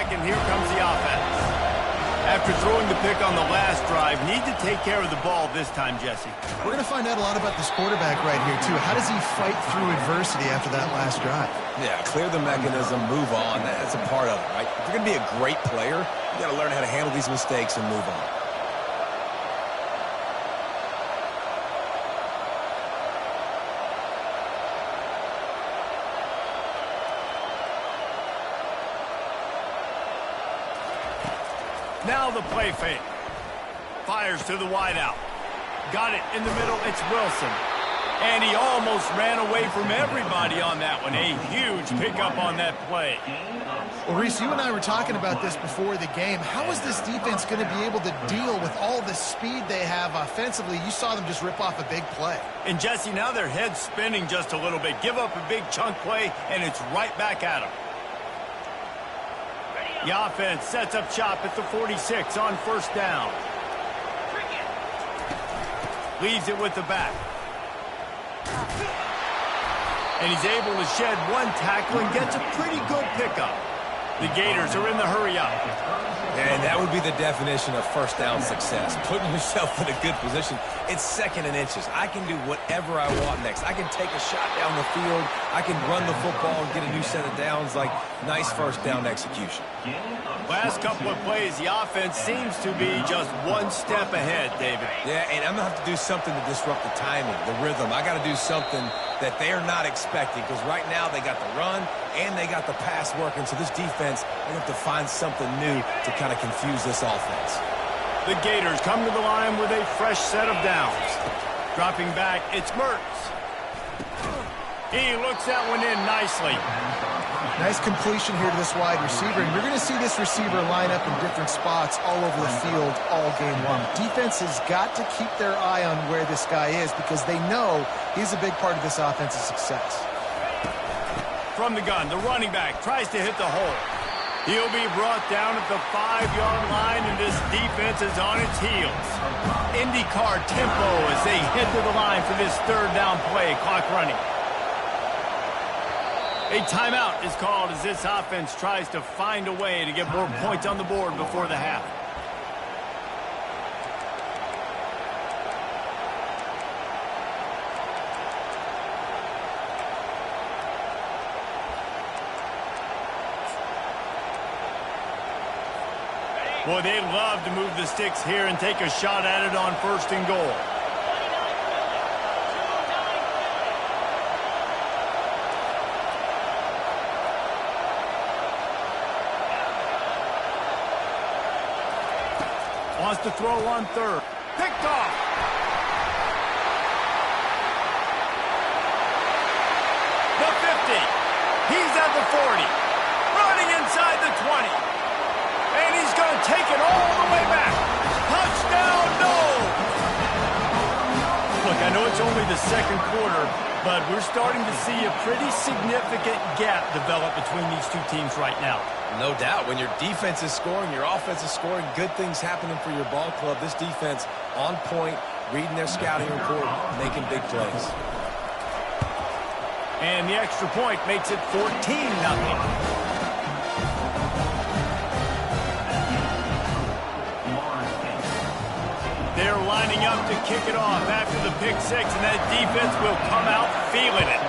back, and here comes the offense. After throwing the pick on the last drive, need to take care of the ball this time, Jesse. We're going to find out a lot about this quarterback right here, too. How does he fight through adversity after that last drive? Yeah, clear the mechanism, move on. That's a part of it, right? If you're going to be a great player, you got to learn how to handle these mistakes and move on. Now the play fake. Fires to the wideout. Got it in the middle. It's Wilson. And he almost ran away from everybody on that one. A huge pickup on that play. Well, Reese, you and I were talking about this before the game. How is this defense going to be able to deal with all the speed they have offensively? You saw them just rip off a big play. And, Jesse, now their head's spinning just a little bit. Give up a big chunk play, and it's right back at them. The offense sets up shop at the 46 on first down. Leaves it with the back. And he's able to shed one tackle and gets a pretty good pickup. The Gators are in the hurry up. And that would be the definition of first down success. Putting yourself in a good position. It's second and inches. I can do whatever I want next. I can take a shot down the field. I can run the football and get a new set of downs. Like, nice first down execution. Last couple of plays, the offense seems to be just one step ahead, David. Yeah, and I'm going to have to do something to disrupt the timing, the rhythm. I got to do something that they're not expecting, because right now they got the run and they got the pass working. So this defense, they have to find something new to kind of confuse this offense. The Gators come to the line with a fresh set of downs. Dropping back, it's Mertz. He looks that one in nicely. Nice completion here to this wide receiver, and you're going to see this receiver line up in different spots all over the field all game long. Defense has got to keep their eye on where this guy is, because they know he's a big part of this offense's success. From the gun, the running back tries to hit the hole. He'll be brought down at the 5-yard line, and this defense is on its heels. IndyCar tempo as they head to the line for this third down play, clock running. A timeout is called as this offense tries to find a way to get more points on the board before the half. Boy, they'd love to move the sticks here and take a shot at it on first and goal. Wants to throw on third. Picked off. The 50. He's at the 40. Running inside the 20. And he's going to take it all the way back. Touchdown, no! Look, I know it's only the second quarter, but we're starting to see a pretty significant gap develop between these two teams right now. No doubt. When your defense is scoring, your offense is scoring, good things happening for your ball club. This defense on point, reading their scouting report, making big plays. And the extra point makes it 14-0. They're lining up to kick it off after the pick six, and that defense will come out feeling it.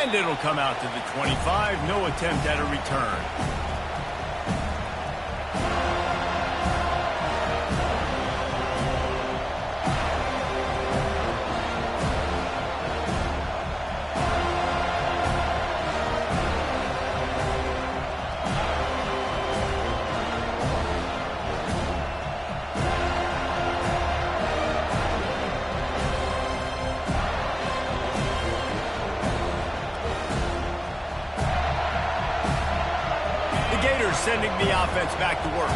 And it'll come out to the 25. No attempt at a return. Sending the offense back to work.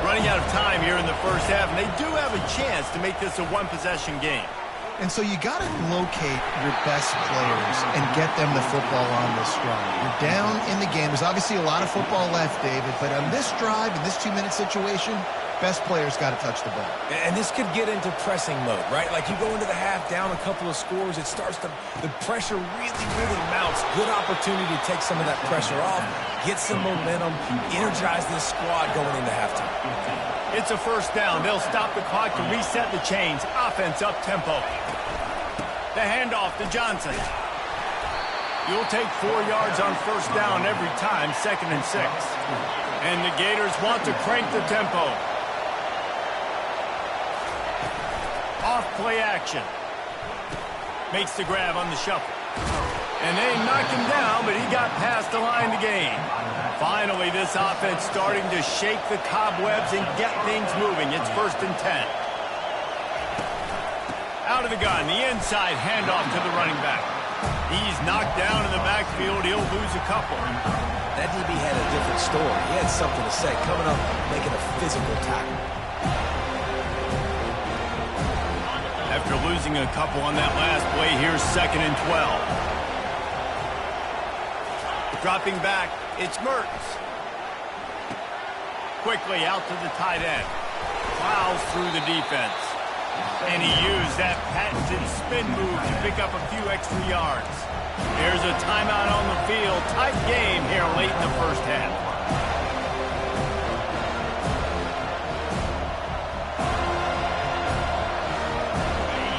Running out of time here in the first half, and they do have a chance to make this a one-possession game. And so you got to locate your best players and get them the football on this drive. You're down in the game. There's obviously a lot of football left, David, but on this drive, in this 2-minute situation, Best player's got to touch the ball. And this could get into pressing mode, right? Like you go into the half down a couple of scores, it starts to, the pressure really mounts. Good opportunity to take some of that pressure off, get some momentum, energize this squad going into halftime. It's a first down. They'll stop the clock to reset the chains. Offense up tempo. The handoff to Johnson. You'll take 4 yards on first down every time, 2nd and 6. And the Gators want to crank the tempo. Off-play action. Makes the grab on the shuffle. And they knocked him down, but he got past the line to gain. Finally, this offense starting to shake the cobwebs and get things moving. It's 1st and 10. Out of the gun, the inside handoff to the running back. He's knocked down in the backfield. He'll lose a couple. That DB had a different story. He had something to say, coming up, making a physical tackle. After losing a couple on that last play, here's 2nd and 12. Dropping back, it's Mertens. Quickly out to the tight end. Plows through the defense. And he used that patented spin move to pick up a few extra yards. There's a timeout on the field. Tight game here late in the first half.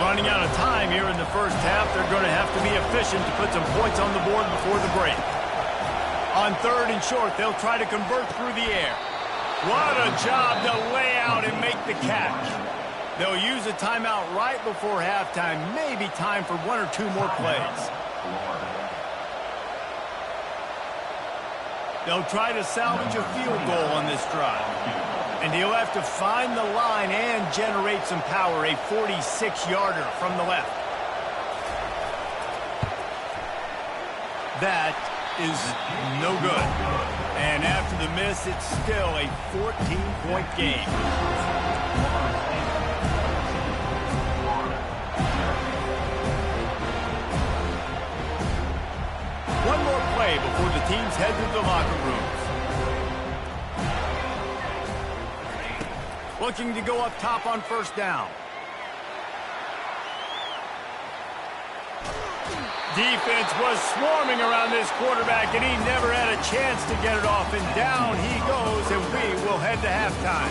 Running out of time here in the first half. They're going to have to be efficient to put some points on the board before the break. On 3rd and short, they'll try to convert through the air. What a job to lay out and make the catch. They'll use a timeout right before halftime. Maybe time for 1 or 2 more plays. They'll try to salvage a field goal on this drive. And he'll have to find the line and generate some power. A 46-yarder from the left. That is no good. And after the miss, it's still a 14-point game. One more play before the teams head to the locker rooms. Looking to go up top on first down. Defense was swarming around this quarterback, and he never had a chance to get it off. And down he goes, and we will head to halftime.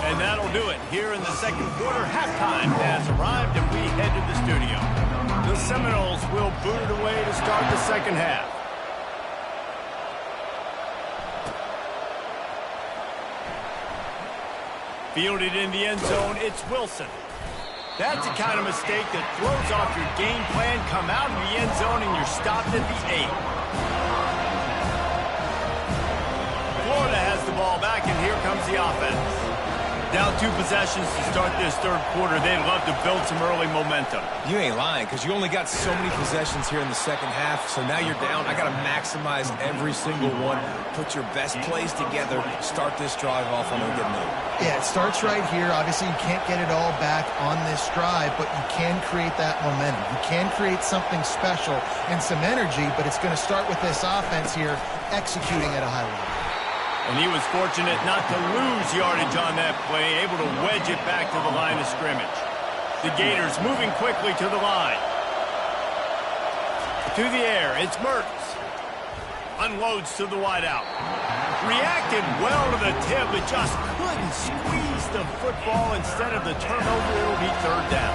And that'll do it. Here in the second quarter, halftime has arrived, and we head to the studio. The Seminoles will boot it away to start the second half. Fielded in the end zone, it's Wilson. That's the kind of mistake that throws off your game plan. Come out of the end zone and you're stopped at the 8. Florida has the ball back, and here comes the offense. Down 2 possessions to start this third quarter. They'd love to build some early momentum. You ain't lying, because you only got so many possessions here in the second half, so now you're down. I got to maximize every single one. Put your best plays together. Start this drive off on a good note. Yeah, it starts right here. Obviously, you can't get it all back on this drive, but you can create that momentum. You can create something special and some energy, but it's going to start with this offense here executing at a high level. And he was fortunate not to lose yardage on that play, able to wedge it back to the line of scrimmage. The Gators moving quickly to the line. To the air, it's Mertens. Unloads to the wideout. Reacted well to the tip, but just couldn't squeeze the football. Instead of the turnover, it'll be 3rd down.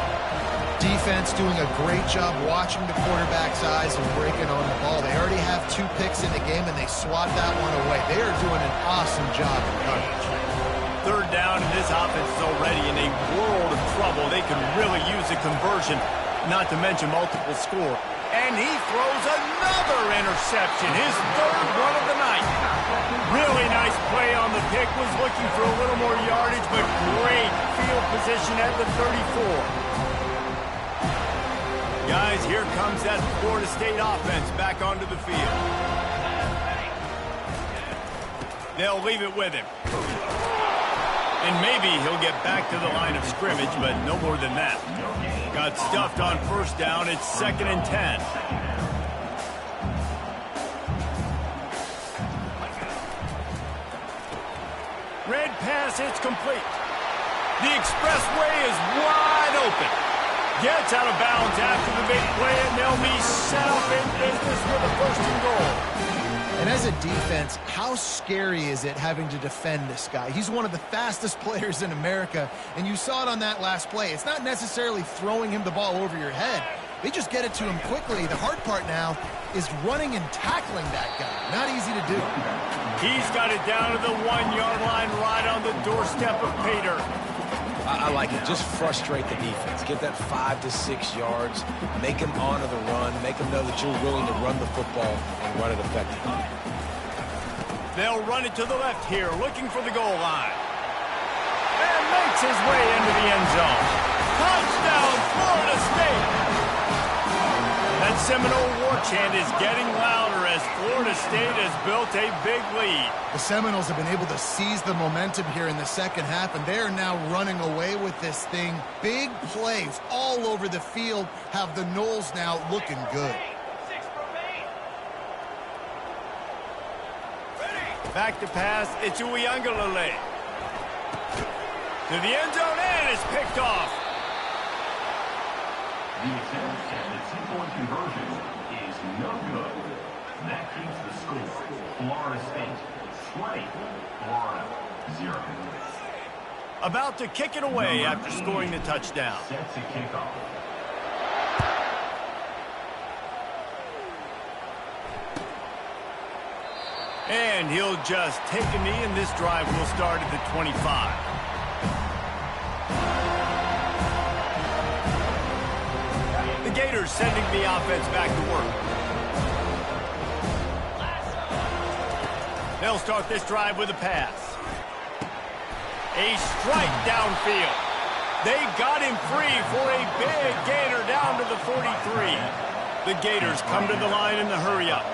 Defense doing a great job watching the quarterback's eyes and breaking on the ball. They already have 2 picks in the game, and they swat that one away. They are doing an awesome job in coverage. 3rd down, and this offense is already in a world of trouble. They can really use a conversion, not to mention multiple score. And he throws another interception, his 3rd one of the night. Really nice play on the pick. Was looking for a little more yardage, but great field position at the 34. Guys, here comes that Florida State offense back onto the field. They'll leave it with him. And maybe he'll get back to the line of scrimmage, but no more than that. Got stuffed on first down. It's 2nd and 10. Red pass, it's complete. The expressway is wide open. Gets out of bounds after the big play, and they'll be set up in business with a first and goal. And as a defense, how scary is it having to defend this guy? He's one of the fastest players in America, and you saw it on that last play. It's not necessarily throwing him the ball over your head. They just get it to him quickly. The hard part now is running and tackling that guy. Not easy to do. He's got it down to the 1-yard line right on the doorstep of Pater. I like it. Just frustrate the defense. Get that 5 to 6 yards. Make them honor the run. Make them know that you're willing to run the football and run it effectively. They'll run it to the left here, looking for the goal line. And makes his way into the end zone. Touchdown, Florida State! That Seminole war chant is getting louder as Florida State has built a big lead. The Seminoles have been able to seize the momentum here in the second half, and they are now running away with this thing. Big plays all over the field have the Noles now looking good. Back to pass, it's Uiagalelei. To the end zone, and it's picked off. The attempt at the two-point conversion is no good. That keeps the score. Florida State 20, Florida 0. About to kick it away after scoring the touchdown. Set to kick off. And he'll just take a knee, and this drive will start at the 25. The Gators sending the offense back to work. They'll start this drive with a pass. A strike downfield. They got him free for a big gator down to the 43. The Gators come to the line in the hurry-up.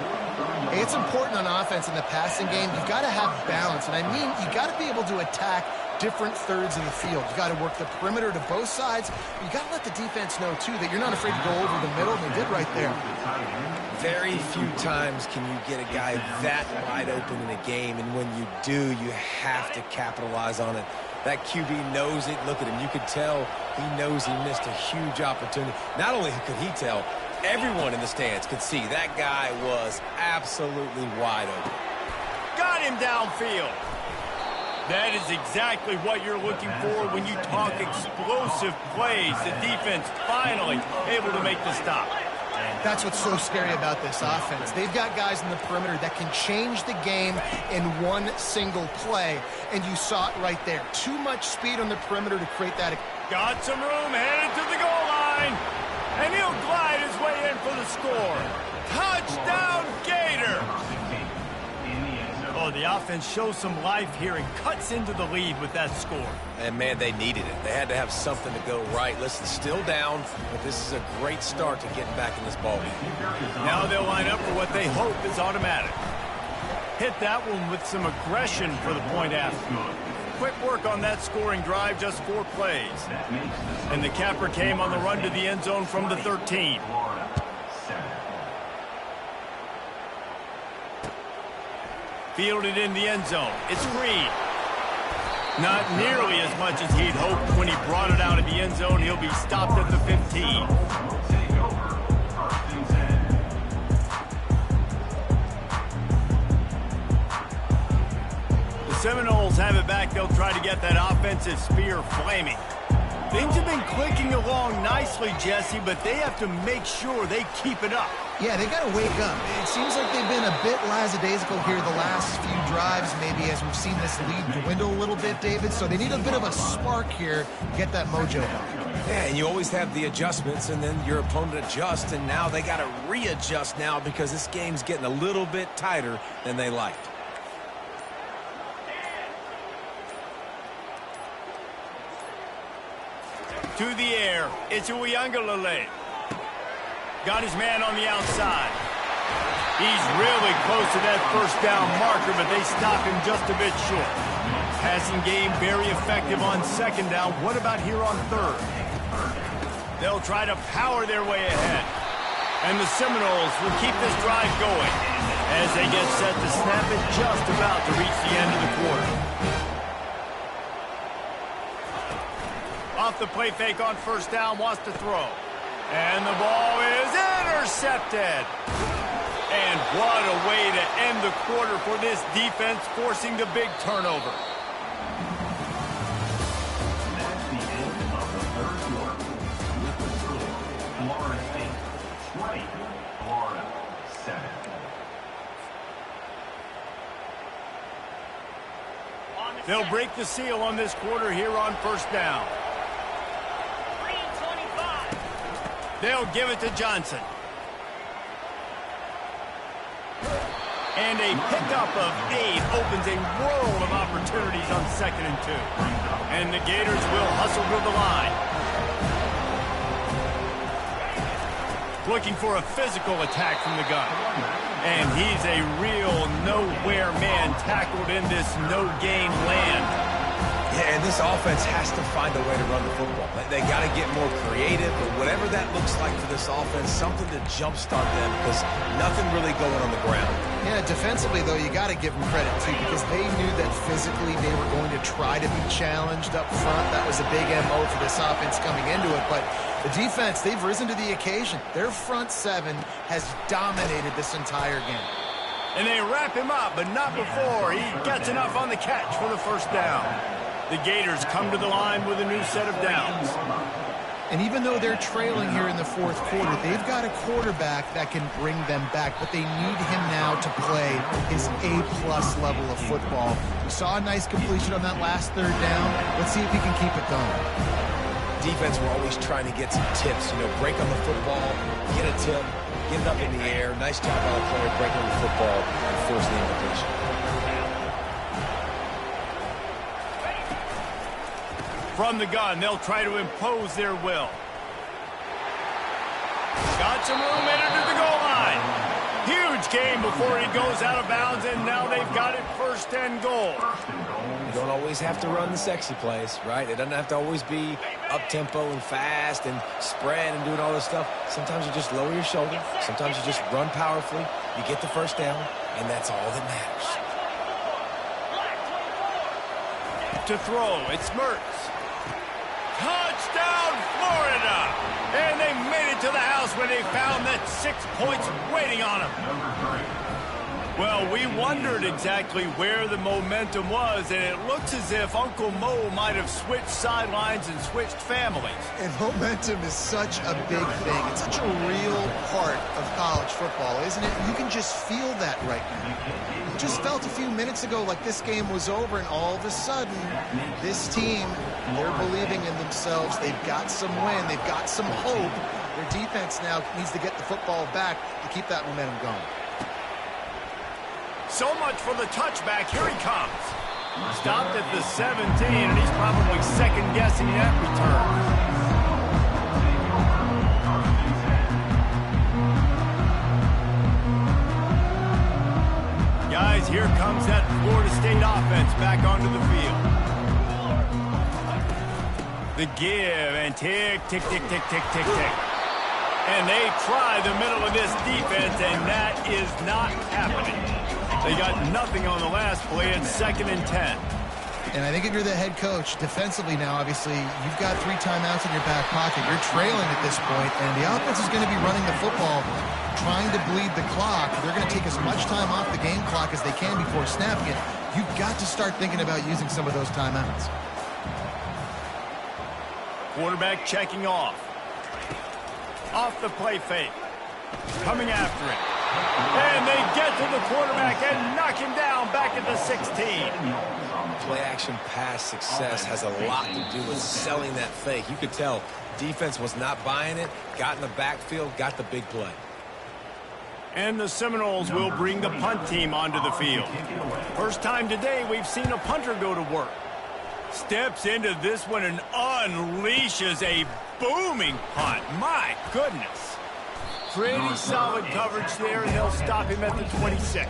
Hey, it's important on offense in the passing game. You've got to have balance, and I mean you got to be able to attack different thirds of the field. You got to work the perimeter to both sides. You got to let the defense know, too, that you're not afraid to go over the middle, and they did right there. Very few times can you get a guy that wide open in a game, and when you do, you have to capitalize on it. That QB knows it. Look at him. You could tell he knows he missed a huge opportunity. Not only could he tell, everyone in the stands could see that guy was absolutely wide open. Got him downfield. That is exactly what you're looking for when you talk explosive plays. The defense finally able to make the stop. That's what's so scary about this offense. They've got guys in the perimeter that can change the game in one single play, and you saw it right there. Too much speed on the perimeter to create that. Got some room, headed to the goal line, and he'll glide his way in for the score. Touchdown, Gator! Oh, the offense shows some life here and cuts into the lead with that score. And, man, they needed it. They had to have something to go right. Listen, still down, but this is a great start to getting back in this ballgame. Now they'll line up for what they hope is automatic. Hit that one with some aggression for the point after. Quick work on that scoring drive, just 4 plays. And the capper came on the run to the end zone from the 13. Fielded in the end zone. It's free. Not nearly as much as he'd hoped when he brought it out of the end zone. He'll be stopped at the 15. The Seminoles have it back. They'll try to get that offensive spear flaming. Things have been clicking along nicely, Jesse, but they have to make sure they keep it up. Yeah, they got to wake up. It seems like they've been a bit lackadaisical here the last few drives, maybe, as we've seen this lead dwindle a little bit, David. So they need a bit of a spark here to get that mojo back. Yeah, and you always have the adjustments, and then your opponent adjusts, and now they got to readjust now because this game's getting a little bit tighter than they liked. To the air, it's Uiagalelei. Got his man on the outside. He's really close to that first down marker, but they stop him just a bit short. Passing game very effective on second down. What about here on third? They'll try to power their way ahead. And the Seminoles will keep this drive going as they get set to snap it just about to reach the end of the quarter. the play fake on first down, wants to throw. And the ball is intercepted. And what a way to end the quarter for this defense, forcing the big turnover. That's the end of the third quarter. With the score, Florida State 20, Florida 7. They'll break the seal on this quarter here on first down. They'll give it to Johnson. And a pickup of 8 opens a world of opportunities on 2nd and 2. And the Gators will hustle to the line. Looking for a physical attack from the gun. And he's a real nowhere man tackled in this no-gain land. Yeah, and this offense has to find a way to run the football. They got to get more creative, but whatever that looks like for this offense, something to jumpstart them because nothing really going on the ground. Yeah, defensively, though, you got to give them credit, too, because they knew that physically they were going to try to be challenged up front. That was a big MO for this offense coming into it, but the defense, they've risen to the occasion. Their front 7 has dominated this entire game. And they wrap him up, but not before he gets enough on the catch for the first down. The Gators come to the line with a new set of downs. And even though they're trailing here in the fourth quarter, they've got a quarterback that can bring them back, but they need him now to play his A-plus level of football. We saw a nice completion on that last third down. Let's see if he can keep it going. Defense, we're always trying to get some tips. Break on the football, get a tip, get it up in the air. Nice job by the player breaking the football and force the invitation. From the gun, they'll try to impose their will. Got some room headed to the goal line. Huge game before he goes out of bounds, and now they've got it 1st and goal. You don't always have to run the sexy plays, right? It doesn't have to always be up-tempo and fast and spread and doing all this stuff. Sometimes you just lower your shoulder. Sometimes you just run powerfully. You get the first down, and that's all that matters. To throw, it's Mertz. Touchdown, Florida! And they made it to the house when they found that 6 points waiting on them. Well, we wondered exactly where the momentum was, and it looks as if Uncle Mo might have switched sidelines and switched families. And momentum is such a big thing. It's such a real part of college football, isn't it? You can just feel that right now. It just felt a few minutes ago like this game was over, and all of a sudden, this team, they're believing in themselves. They've got some win. They've got some hope. Their defense now needs to get the football back to keep that momentum going. So much for the touchback. Here he comes. Stopped at the 17, and he's probably second-guessing that return. Guys, here comes that Florida State offense back onto the field. The give and tick, tick, tick, tick, tick, tick, tick. And they try the middle of this defense, and that is not happening. They got nothing on the last play. It's 2nd and 10. And I think if you're the head coach, defensively now, obviously, you've got 3 timeouts in your back pocket. You're trailing at this point, and the offense is going to be running the football, trying to bleed the clock. They're going to take as much time off the game clock as they can before snapping it. You've got to start thinking about using some of those timeouts. Quarterback checking off. Off the play fake. Coming after it. And they get to the quarterback and knock him down back at the 16. Play-action pass success has a lot to do with selling that fake. You could tell defense was not buying it, got in the backfield, got the big play. And the Seminoles will bring the punt team onto the field. First time today we've seen a punter go to work. Steps into this one and unleashes a booming punt. My goodness. Pretty solid coverage there, and they'll stop him at the 26.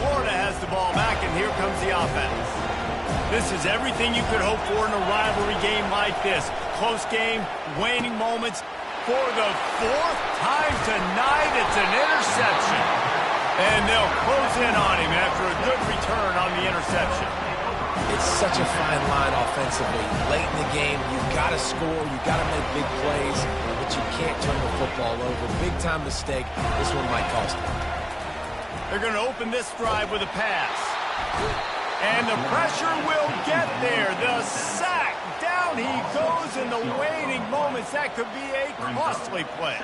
Florida has the ball back, and here comes the offense. This is everything you could hope for in a rivalry game like this. Close game, waning moments. For the 4th time tonight, it's an interception. And they'll close in on him after a good return on the interception. It's such a fine line offensively. Late in the game, you've got to score, you've got to make big plays, but you can't turn the football over. Big-time mistake. This one might cost them. They're going to open this drive with a pass. And the pressure will get there. The sack. Down he goes in the waning moments. That could be a costly play.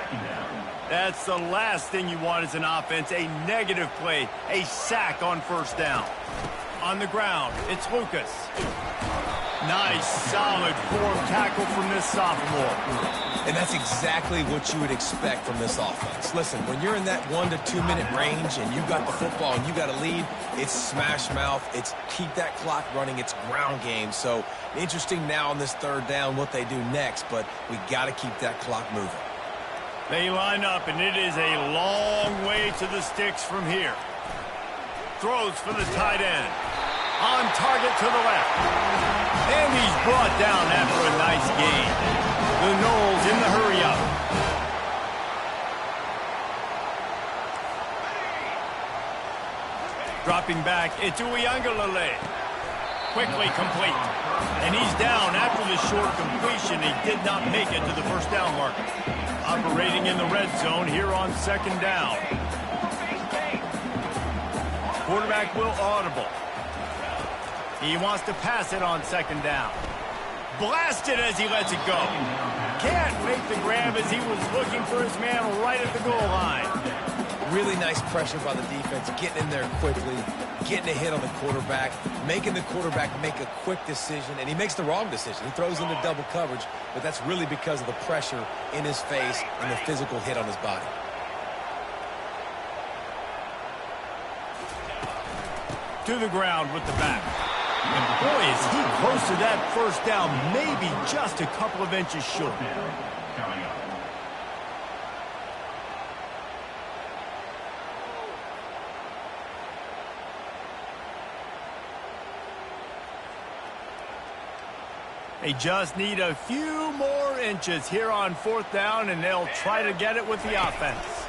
That's the last thing you want as an offense, a negative play, a sack on first down. On the ground, it's Lucas. Nice, solid form tackle from this sophomore. And that's exactly what you would expect from this offense. Listen, when you're in that 1 to 2 minute range and you got the football and you got a lead, it's smash mouth, it's keep that clock running, it's ground game. So interesting now on this third down what they do next, but we got to keep that clock moving. They line up, and it is a long way to the sticks from here. Throws for the tight end. On target to the left. And he's brought down after a nice gain. The Noles in the hurry-up. Dropping back, it's Uiagalelei. Quickly complete. And he's down after the short completion. He did not make it to the first down marker. Operating in the red zone here on second down. Quarterback will audible. He wants to pass it on second down. Blasted as he lets it go. Can't make the grab as he was looking for his man right at the goal line. Really nice pressure by the defense, getting in there quickly, getting a hit on the quarterback, making the quarterback make a quick decision, and he makes the wrong decision. He throws into double coverage, but that's really because of the pressure in his face and the physical hit on his body. To the ground with the back. And boy, is he close to that first down, maybe just a couple of inches short. They just need a few more inches here on fourth down, and they'll try to get it with the offense.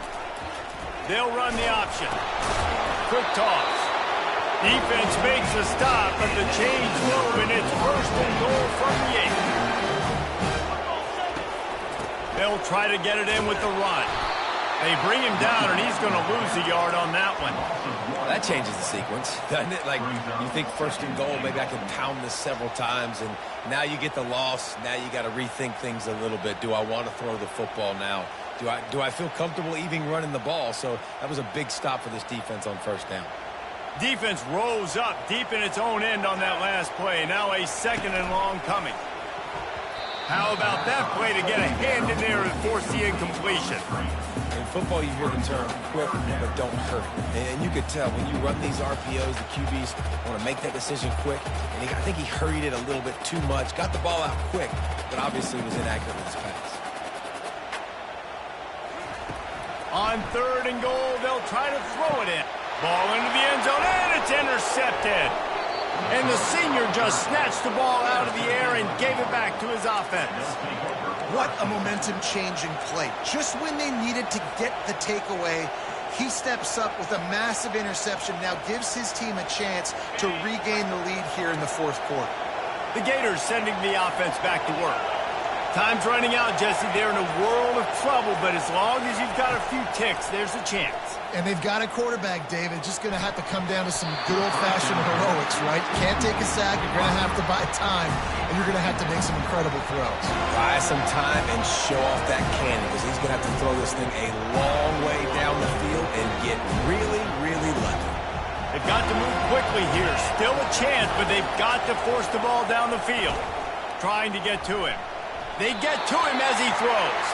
They'll run the option. Quick toss. Defense makes a stop, but the chains move, and it's first and goal from the 8. They'll try to get it in with the run. They bring him down, and he's going to lose a yard on that one. That changes the sequence, doesn't it? Like, you think first and goal, maybe I can pound this several times, and now you get the loss. Now you got to rethink things a little bit. Do I want to throw the football now? Do I feel comfortable even running the ball? So that was a big stop for this defense on first down. Defense rose up deep in its own end on that last play. Now a second and long coming. How about that play to get a hand in there and force the incompletion? In football, you hear the term quick, but don't hurry. And you could tell when you run these RPOs, the QBs want to make that decision quick. And I think he hurried it a little bit too much. Got the ball out quick, but obviously was inaccurate with his pass. On third and goal, they'll try to throw it in. Ball into the end zone, and it's intercepted. And the senior just snatched the ball out of the air and gave it back to his offense. What a momentum-changing play. Just when they needed to get the takeaway, he steps up with a massive interception, now gives his team a chance to regain the lead here in the fourth quarter. The Gators sending the offense back to work. Time's running out, Jesse. They're in a world of trouble, but as long as you've got a few ticks, there's a chance. And they've got a quarterback, David. Just going to have to come down to some good old-fashioned heroics, right? You can't take a sack. You're going to have to buy time, and you're going to have to make some incredible throws. Buy some time and show off that cannon, because he's going to have to throw this thing a long way down the field and get really, really lucky. They've got to move quickly here. Still a chance, but they've got to force the ball down the field. Trying to get to him. They get to him as he throws.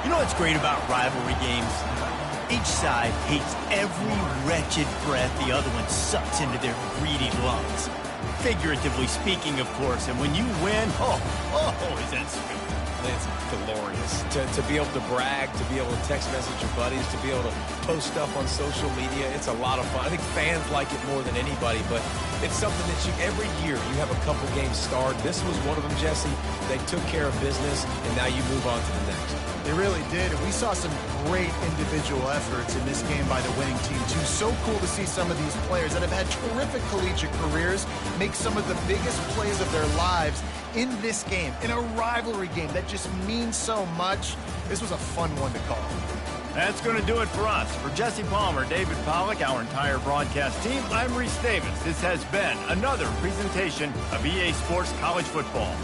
You know what's great about rivalry games? Each side hates every wretched breath the other one sucks into their greedy lungs. Figuratively speaking, of course, and when you win, oh, is that sweet. It's glorious. To be able to brag, to be able to text message your buddies, to be able to post stuff on social media, it's a lot of fun. I think fans like it more than anybody, but it's something that every year you have a couple games starred. This was one of them, Jesse. They took care of business, and now you move on to the next. They really did, and we saw some great individual efforts in this game by the winning team, too. So cool to see some of these players that have had terrific collegiate careers make some of the biggest plays of their lives in this game, in a rivalry game that just means so much. This was a fun one to call. That's going to do it for us. For Jesse Palmer, David Pollack, our entire broadcast team, I'm Reese Davis. This has been another presentation of EA Sports College Football.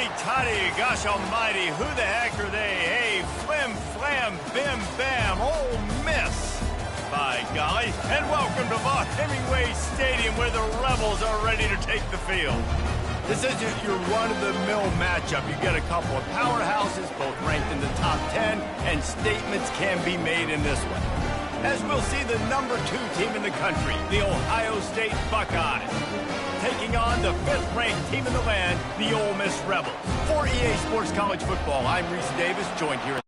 righty-tighty, gosh almighty, who the heck are they? Hey, flim, flam, bim, bam, Ole Miss. By golly, and welcome to Vaught Hemingway Stadium where the Rebels are ready to take the field. This isn't your run-of-the-mill matchup. You get a couple of powerhouses, both ranked in the top 10, and statements can be made in this one. As we'll see the number 2 team in the country, the Ohio State Buckeyes, taking on the 5th-ranked team in the land, the Ole Miss Rebels. For EA Sports College Football, I'm Reese Davis, joined here